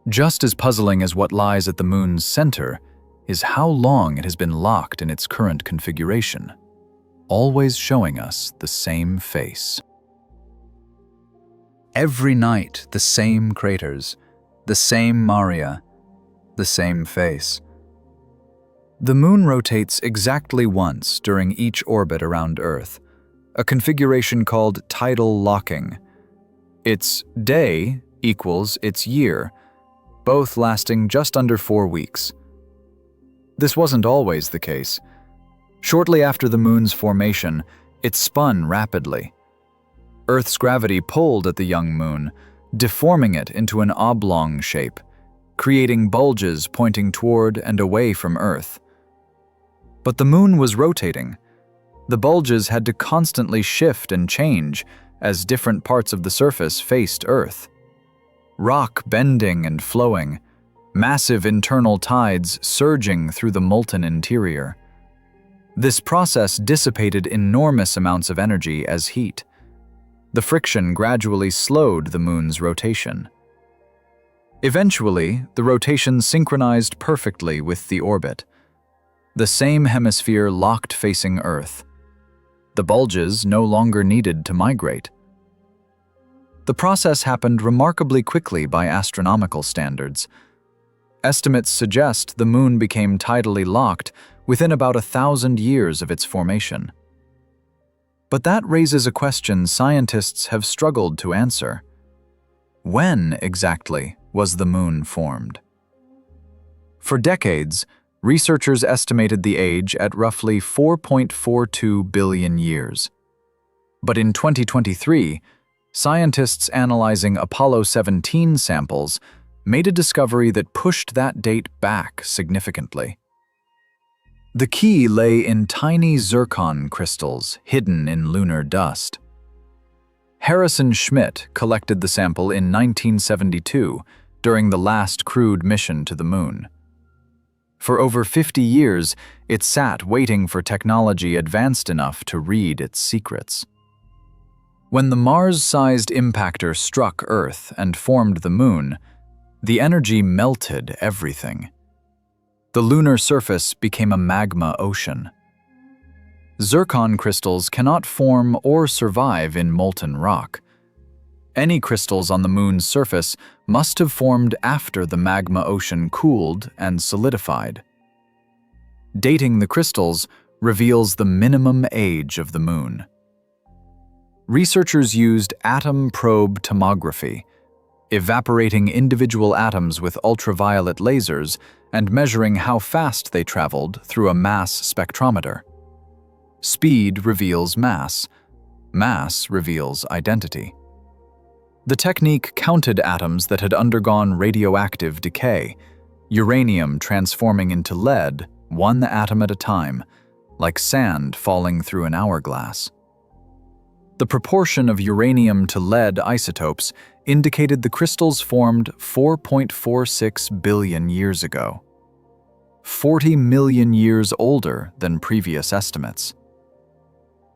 Just as puzzling as what lies at the moon's center is how long it has been locked in its current configuration, always showing us the same face. Every night, the same craters, the same Maria, the same face. The moon rotates exactly once during each orbit around Earth, a configuration called tidal locking, Its day equals its year, both lasting just under 4 weeks. This wasn't always the case. Shortly after the moon's formation, it spun rapidly. Earth's gravity pulled at the young moon, deforming it into an oblong shape, creating bulges pointing toward and away from Earth. But the moon was rotating. The bulges had to constantly shift and change as different parts of the surface faced Earth. Rock bending and flowing, massive internal tides surging through the molten interior. This process dissipated enormous amounts of energy as heat. The friction gradually slowed the moon's rotation. Eventually, the rotation synchronized perfectly with the orbit. The same hemisphere locked facing Earth. The bulges no longer needed to migrate. The process happened remarkably quickly by astronomical standards. Estimates suggest the moon became tidally locked within about 1,000 years of its formation. But that raises a question scientists have struggled to answer. When exactly was the moon formed? For decades, researchers estimated the age at roughly 4.42 billion years. But in 2023, scientists analyzing Apollo 17 samples made a discovery that pushed that date back significantly. The key lay in tiny zircon crystals hidden in lunar dust. Harrison Schmitt collected the sample in 1972 during the last crewed mission to the moon. For over 50 years, it sat waiting for technology advanced enough to read its secrets. When the Mars-sized impactor struck Earth and formed the moon, the energy melted everything. The lunar surface became a magma ocean. Zircon crystals cannot form or survive in molten rock. Any crystals on the moon's surface must have formed after the magma ocean cooled and solidified. Dating the crystals reveals the minimum age of the moon. Researchers used atom probe tomography, evaporating individual atoms with ultraviolet lasers and measuring how fast they traveled through a mass spectrometer. Speed reveals mass. Mass reveals identity. The technique counted atoms that had undergone radioactive decay, uranium transforming into lead, one atom at a time, like sand falling through an hourglass. The proportion of uranium to lead isotopes indicated the crystals formed 4.46 billion years ago, 40 million years older than previous estimates.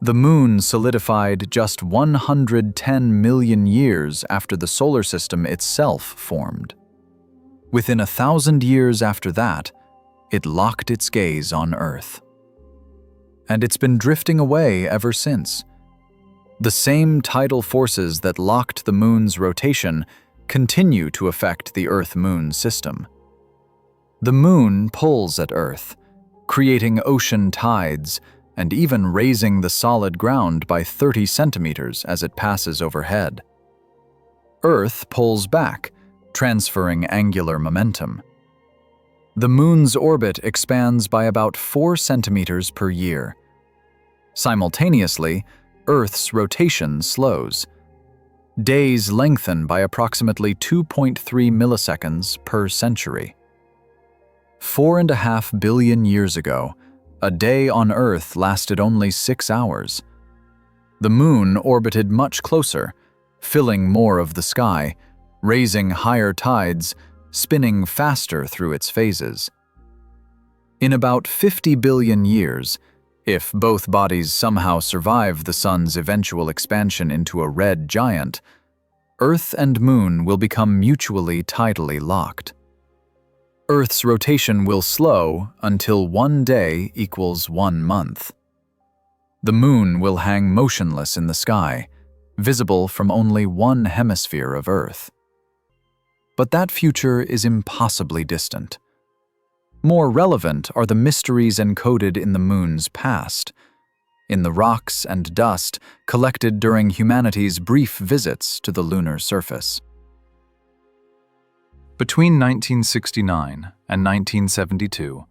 The moon solidified just 110 million years after the solar system itself formed. Within 1,000 years after that, it locked its gaze on Earth. And it's been drifting away ever since. The same tidal forces that locked the moon's rotation continue to affect the Earth-Moon system. The moon pulls at Earth, creating ocean tides and even raising the solid ground by 30 centimeters as it passes overhead. Earth pulls back, transferring angular momentum. The moon's orbit expands by about 4 centimeters per year. Simultaneously, Earth's rotation slows. Days lengthen by approximately 2.3 milliseconds per century. 4.5 billion years ago, a day on Earth lasted only 6 hours. The moon orbited much closer, filling more of the sky, raising higher tides, spinning faster through its phases. In about 50 billion years, if both bodies somehow survive the sun's eventual expansion into a red giant, Earth and Moon will become mutually tidally locked. Earth's rotation will slow until 1 day equals 1 month. The Moon will hang motionless in the sky, visible from only one hemisphere of Earth. But that future is impossibly distant. More relevant are the mysteries encoded in the Moon's past. in the rocks and dust collected during humanity's brief visits to the lunar surface. Between 1969 and 1972,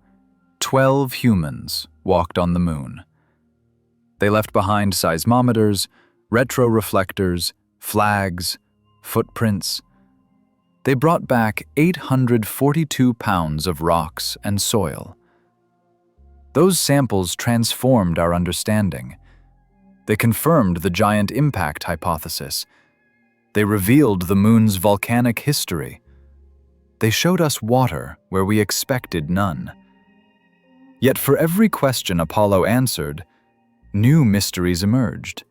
12 humans walked on the moon. They left behind seismometers, retroreflectors, flags, footprints. They brought back 842 pounds of rocks and soil. Those samples transformed our understanding. They confirmed the giant impact hypothesis. They revealed the moon's volcanic history. They showed us water where we expected none. Yet for every question Apollo answered, new mysteries emerged.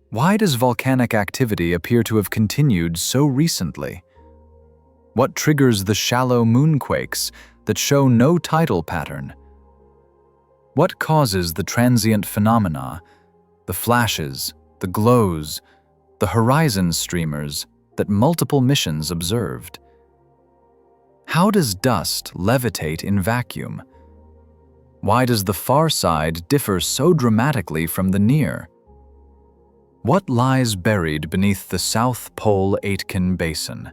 Why does volcanic activity appear to have continued so recently? What triggers the shallow moonquakes that show no tidal pattern? What causes the transient phenomena, the flashes, the glows, the horizon streamers that multiple missions observed? How does dust levitate in vacuum? Why does the far side differ so dramatically from the near? What lies buried beneath the South Pole Aitken Basin?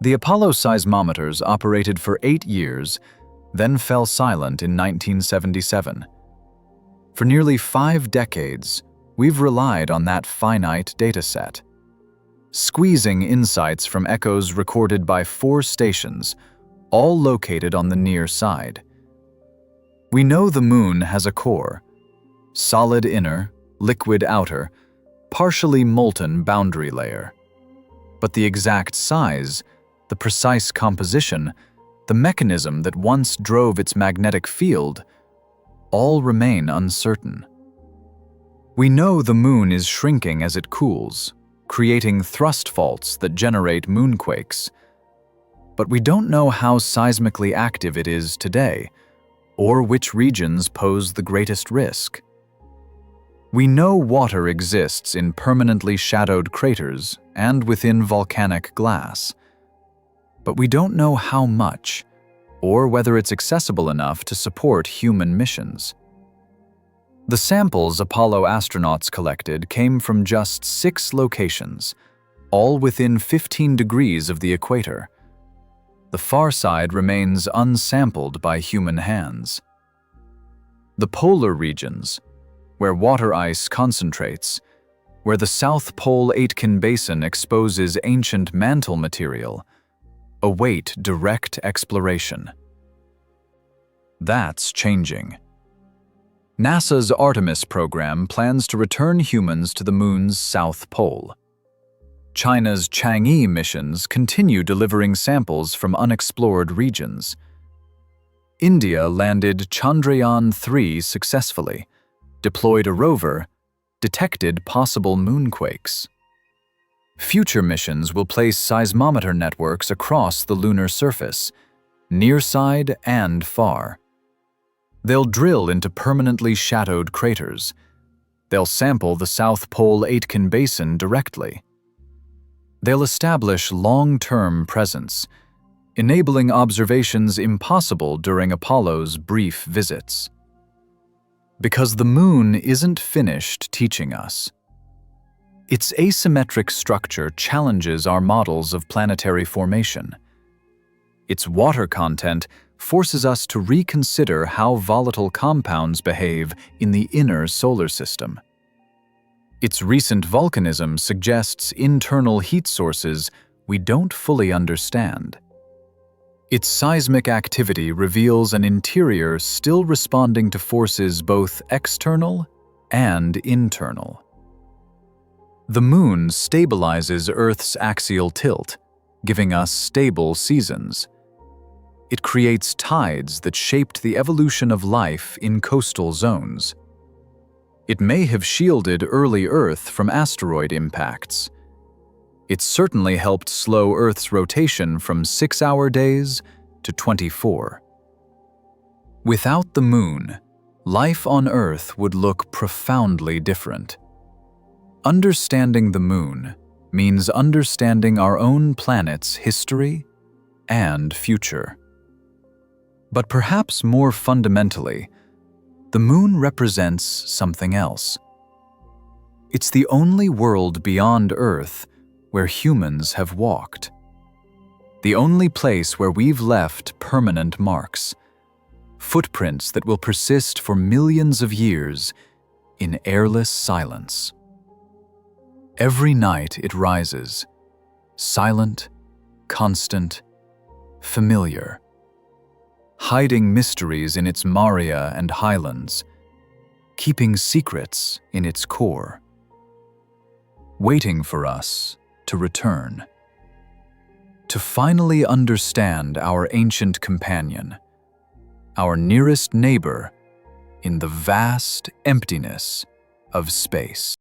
The Apollo seismometers operated for 8 years, then fell silent in 1977. For nearly 5 decades, we've relied on that finite dataset, squeezing insights from echoes recorded by 4 stations, all located on the near side. We know the moon has a core, solid inner, liquid outer, partially molten boundary layer. But the exact size, the precise composition, the mechanism that once drove its magnetic field, all remain uncertain. We know the moon is shrinking as it cools, creating thrust faults that generate moonquakes. But we don't know how seismically active it is today, or which regions pose the greatest risk. We know water exists in permanently shadowed craters and within volcanic glass, but we don't know how much, or whether it's accessible enough to support human missions. The samples Apollo astronauts collected came from just 6 locations, all within 15 degrees of the equator. The far side remains unsampled by human hands. The polar regions, where water ice concentrates, where the South Pole Aitken Basin exposes ancient mantle material, await direct exploration. That's changing. NASA's Artemis program plans to return humans to the moon's south pole. China's Chang'e missions continue delivering samples from unexplored regions. India landed Chandrayaan-3 successfully, deployed a rover, detected possible moonquakes. Future missions will place seismometer networks across the lunar surface, near side and far. They'll drill into permanently shadowed craters. They'll sample the South Pole Aitken Basin directly. They'll establish long-term presence, enabling observations impossible during Apollo's brief visits. Because the moon isn't finished teaching us. Its asymmetric structure challenges our models of planetary formation. Its water content forces us to reconsider how volatile compounds behave in the inner solar system. Its recent volcanism suggests internal heat sources we don't fully understand. Its seismic activity reveals an interior still responding to forces both external and internal. The moon stabilizes Earth's axial tilt, giving us stable seasons. It creates tides that shaped the evolution of life in coastal zones. It may have shielded early Earth from asteroid impacts. It certainly helped slow Earth's rotation from 6-hour days to 24. Without the moon, life on Earth would look profoundly different. Understanding the moon means understanding our own planet's history and future. But perhaps more fundamentally, The moon represents something else. It's the only world beyond Earth where humans have walked. The only place where we've left permanent marks, footprints that will persist for millions of years in airless silence. Every night it rises, silent, constant, familiar, hiding mysteries in its maria and highlands, keeping secrets in its core, waiting for us to return, to finally understand our ancient companion, our nearest neighbor in the vast emptiness of space.